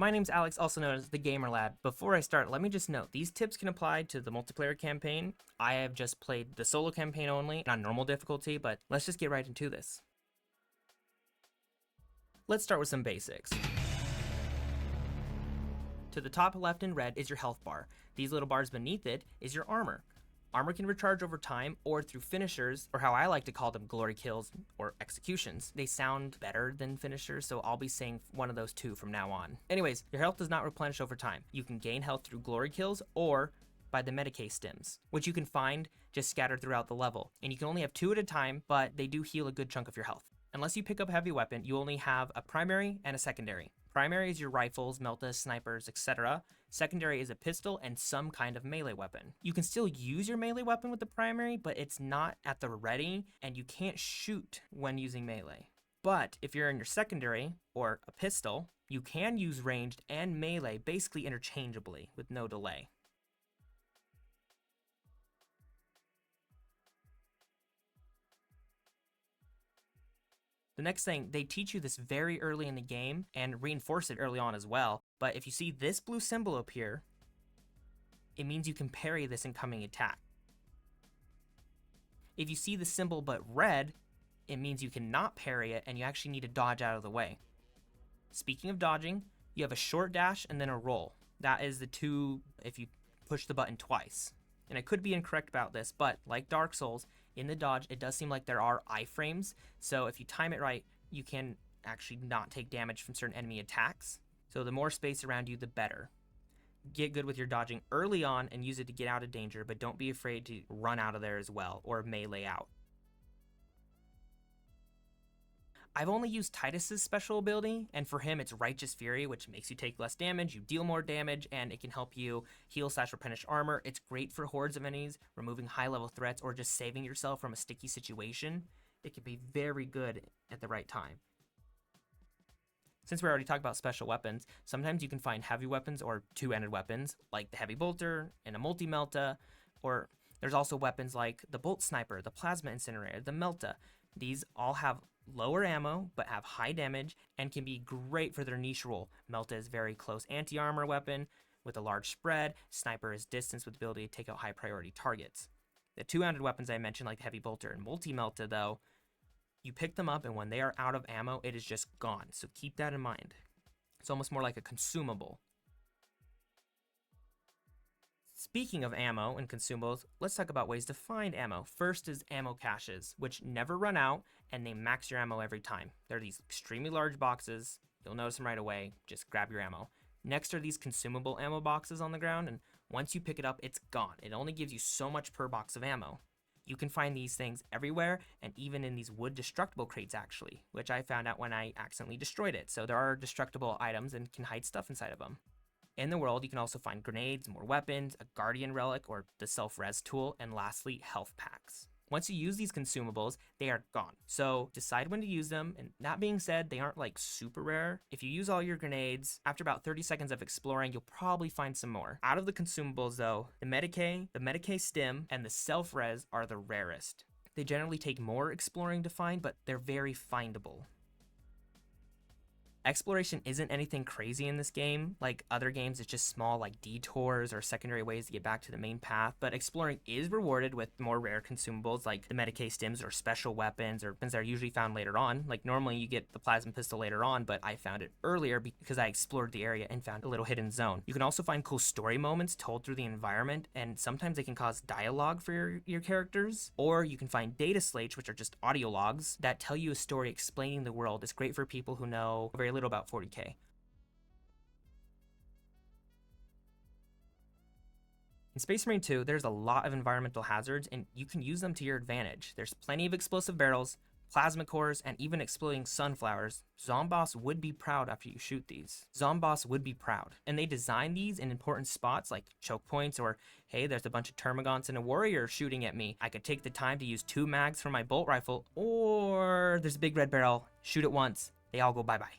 My name's Alex, also known as TheGamerLad. Before I start, let me just note, these tips can apply to the multiplayer campaign. I have just played the solo campaign only, on normal difficulty, but let's just get right into this. Let's start with some basics. To the top left in red is your health bar. These little bars beneath it is your armor. Armor can recharge over time or through finishers, or how I like to call them, glory kills or executions. They sound better than finishers, so I'll be saying one of those two from now on. Anyways, your health does not replenish over time. You can gain health through glory kills or by the Medicae stims, which you can find just scattered throughout the level. And you can only have 2 at a time, but they do heal a good chunk of your health. Unless you pick up a heavy weapon, you only have a primary and a secondary. Primary is your rifles, meltas, snipers, etc. Secondary is a pistol and some kind of melee weapon. You can still use your melee weapon with the primary, but it's not at the ready, and you can't shoot when using melee. But if you're in your secondary, or a pistol, you can use ranged and melee basically interchangeably with no delay. The next thing, they teach you this very early in the game and reinforce it early on as well. But if you see this blue symbol up here, it means you can parry this incoming attack. If you see the symbol but red, it means you cannot parry it and you actually need to dodge out of the way. Speaking of dodging, you have a short dash and then a roll. That is the two if you push the button twice. And I could be incorrect about this, but like Dark Souls, in the dodge, it does seem like there are iframes, so if you time it right, you can actually not take damage from certain enemy attacks. So the more space around you, the better. Get good with your dodging early on and use it to get out of danger, but don't be afraid to run out of there as well, or melee out. I've only used Titus's special ability, and for him it's Righteous Fury, which makes you take less damage, you deal more damage, and it can help you heal/replenish armor. It's great for hordes of enemies, removing high-level threats, or just saving yourself from a sticky situation. It can be very good at the right time. Since we already talked about special weapons, sometimes you can find heavy weapons or two-handed weapons, like the Heavy Bolter and a Multi-Melta, or there's also weapons like the Bolt Sniper, the Plasma Incinerator, the Melta. These all have lower ammo, but have high damage, and can be great for their niche role. Melta is very close anti-armor weapon with a large spread. Sniper is distance with the ability to take out high priority targets. The two-handed weapons I mentioned, like the Heavy Bolter and Multi-Melta, though, you pick them up, and when they are out of ammo, it is just gone, so keep that in mind. It's almost more like a consumable. Speaking of ammo and consumables, let's talk about ways to find ammo. First is ammo caches, which never run out, and they max your ammo every time. They're these extremely large boxes. You'll notice them right away. Just grab your ammo. Next are these consumable ammo boxes on the ground, and once you pick it up, it's gone. It only gives you so much per box of ammo. You can find these things everywhere, and even in these wood destructible crates, actually, which I found out when I accidentally destroyed it. So there are destructible items and can hide stuff inside of them. In the world, you can also find grenades, more weapons, a guardian relic or the self-res tool, and lastly, health packs. Once you use these consumables, they are gone. So decide when to use them, and that being said, they aren't like super rare. If you use all your grenades, after about 30 seconds of exploring, you'll probably find some more. Out of the consumables though, the Medicae stim, and the self-res are the rarest. They generally take more exploring to find, but they're very findable. Exploration isn't anything crazy in this game. Like other games, it's just small like detours or secondary ways to get back to the main path, but exploring is rewarded with more rare consumables like the Medicae stims or special weapons or weapons that are usually found later on. Like normally you get the plasma pistol later on, but I found it earlier because I explored the area and found a little hidden zone. You can also find cool story moments told through the environment, and sometimes they can cause dialogue for your characters, or you can find data slates, which are just audio logs that tell you a story explaining the world. It's great for people who know very little about 40k. In Space Marine 2, there's a lot of environmental hazards, and you can use them to your advantage. There's plenty of explosive barrels, plasma cores, and even exploding sunflowers. Zomboss would be proud after you shoot these. Zomboss would be proud. And they design these in important spots like choke points, or hey, there's a bunch of termagants and a warrior shooting at me. I could take the time to use 2 mags from my bolt rifle, or there's a big red barrel, shoot it once, they all go bye-bye.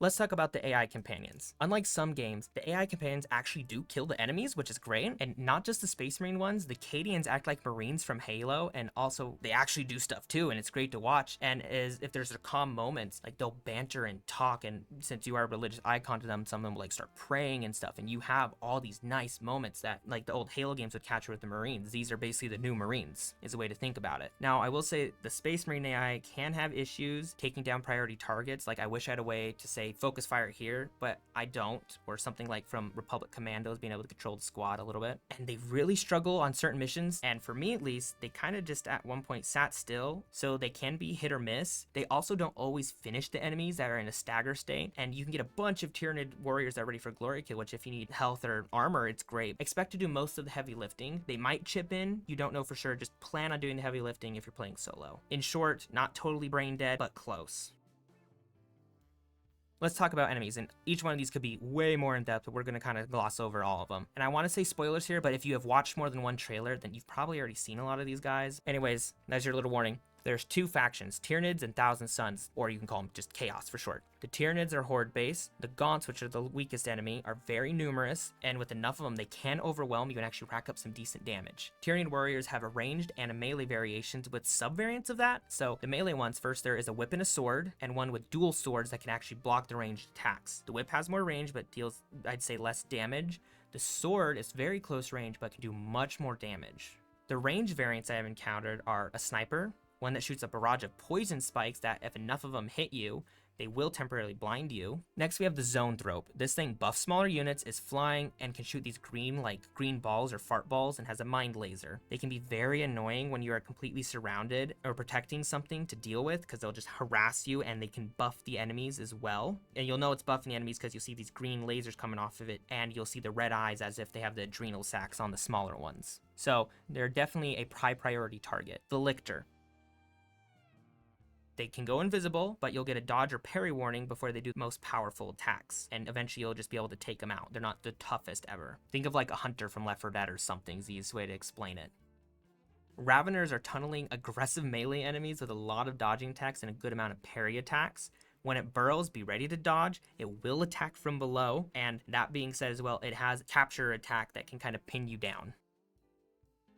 Let's talk about the AI companions. Unlike some games, the AI companions actually do kill the enemies, which is great. And not just the Space Marine ones, the Cadians act like Marines from Halo, and also they actually do stuff too, and it's great to watch. And if there's their calm moments, like they'll banter and talk, and since you are a religious icon to them, some of them will like start praying and stuff, and you have all these nice moments that like the old Halo games would capture with the Marines. These are basically the new Marines, is a way to think about it. Now, I will say the Space Marine AI can have issues taking down priority targets. Like I wish I had a way to say focus fire here, but I don't, or something like from Republic Commandos being able to control the squad a little bit. And they really struggle on certain missions, and for me at least, they kind of just at one point sat still, so they can be hit or miss. They also don't always finish the enemies that are in a stagger state, and you can get a bunch of Tyranid warriors that are ready for glory kill, which if you need health or armor, it's great. Expect to do most of the heavy lifting. They might chip in, you don't know for sure, just plan on doing the heavy lifting if you're playing solo. In short, not totally brain dead, but close. Let's talk about enemies, and each one of these could be way more in depth, but we're going to kind of gloss over all of them. And I want to say spoilers here, but if you have watched more than one trailer, then you've probably already seen a lot of these guys. Anyways, that's your little warning. There's two factions, Tyranids and Thousand Suns, or you can call them just Chaos for short. The Tyranids are horde base. The Gaunts, which are the weakest enemy, are very numerous, and with enough of them, they can overwhelm you and actually rack up some decent damage. Tyranid warriors have a ranged and a melee variations with sub-variants of that. So the melee ones, first there is a whip and a sword, and one with dual swords that can actually block the ranged attacks. The whip has more range, but deals, I'd say, less damage. The sword is very close range, but can do much more damage. The range variants I have encountered are a sniper, one that shoots a barrage of poison spikes that if enough of them hit you, they will temporarily blind you. Next we have the zone thrope. This thing buffs smaller units, is flying, and can shoot these green balls or fart balls, and has a mind laser. They can be very annoying when you are completely surrounded or protecting something to deal with, because they'll just harass you, and they can buff the enemies as well. And you'll know it's buffing the enemies because you'll see these green lasers coming off of it, and you'll see the red eyes as if they have the adrenal sacs on the smaller ones. So they're definitely a high priority target. The Lictor. They can go invisible, but you'll get a dodge or parry warning before they do the most powerful attacks, and eventually you'll just be able to take them out. They're not the toughest ever. Think of like a hunter from Left 4 Dead or something, is the easiest way to explain it. Raveners are tunneling aggressive melee enemies with a lot of dodging attacks and a good amount of parry attacks. When it burrows, be ready to dodge. It will attack from below, and that being said as well, it has capture attack that can kind of pin you down.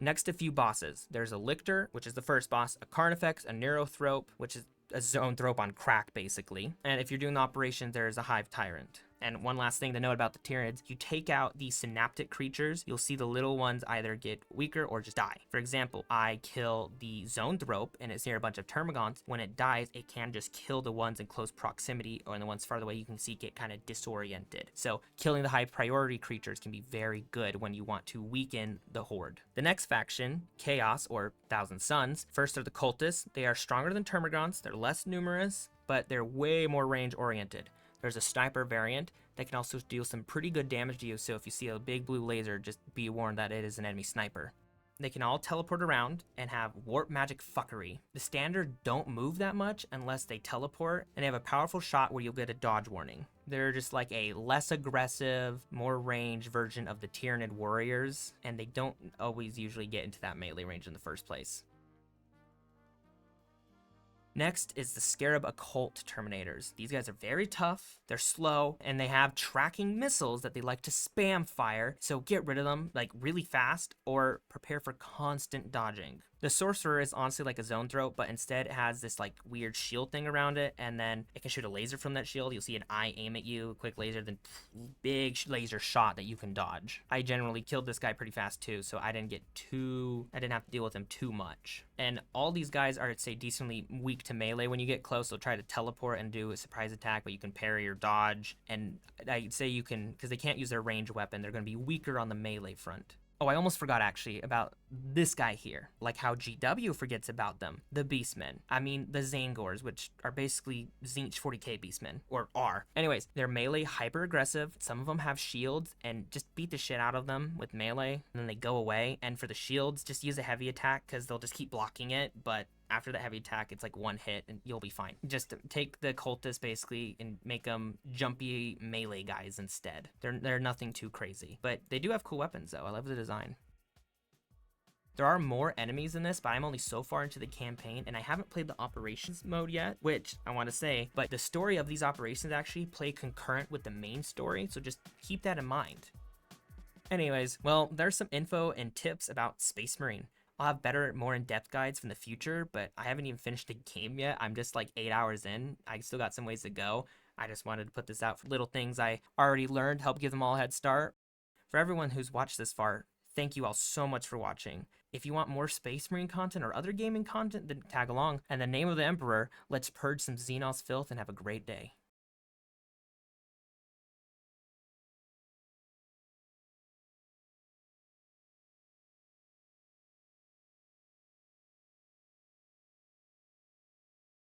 Next, a few bosses. There's a Lictor, which is the first boss, a Carnifex, a Neurothrope, which is a zone thrope on crack, basically. And if you're doing the operation, there's a Hive Tyrant. And one last thing to note about the Tyranids, you take out these synaptic creatures, you'll see the little ones either get weaker or just die. For example, I kill the Zoanthrope and it's near a bunch of Termagants. When it dies, it can just kill the ones in close proximity, or the ones farther away you can see get kind of disoriented. So killing the high priority creatures can be very good when you want to weaken the horde. The next faction, Chaos or Thousand Suns, first are the Cultists. They are stronger than Termagants, they're less numerous, but they're way more range oriented. There's a sniper variant that can also deal some pretty good damage to you, so if you see a big blue laser, just be warned that it is an enemy sniper. They can all teleport around and have warp magic fuckery. The standard don't move that much unless they teleport, and they have a powerful shot where you'll get a dodge warning. They're just like a less aggressive, more ranged version of the Tyranid warriors, and they don't always usually get into that melee range in the first place. Next is the Scarab Occult Terminators. These guys are very tough, they're slow, and they have tracking missiles that they like to spam fire, so get rid of them like really fast or prepare for constant dodging. The Sorcerer is honestly like a Zoanthrope, but instead it has this like weird shield thing around it, and then it can shoot a laser from that shield. You'll see an eye aim at you, quick laser, then big laser shot that you can dodge. I generally killed this guy pretty fast too, so I didn't have to deal with him too much. And all these guys are, I'd say, decently weak to melee. When you get close, they'll try to teleport and do a surprise attack, but you can parry or dodge. And I'd say you can, because they can't use their ranged weapon, they're going to be weaker on the melee front. Oh, I almost forgot actually about this guy here, like how GW forgets about them, the Beastmen. I mean, the Zangors, which are basically Tzeentch 40k Beastmen, or are. Anyways, they're melee hyper aggressive. Some of them have shields, and just beat the shit out of them with melee, and then they go away. And for the shields, just use a heavy attack, because they'll just keep blocking it, but after the heavy attack, it's like one hit and you'll be fine. Just take the cultists basically and make them jumpy melee guys instead. They're nothing too crazy, but they do have cool weapons though. I love the design. There are more enemies in this, but I'm only so far into the campaign, and I haven't played the operations mode yet, which I want to say, but the story of these operations actually play concurrent with the main story, so just keep that in mind. Anyways, well, there's some info and tips about Space Marine. I'll have better, more in-depth guides from the future, but I haven't even finished the game yet. I'm just like 8 hours in. I still got some ways to go. I just wanted to put this out for little things I already learned, help give them all a head start. For everyone who's watched this far, thank you all so much for watching. If you want more Space Marine content or other gaming content, then tag along. And in the name of the Emperor, let's purge some Xenos filth and have a great day.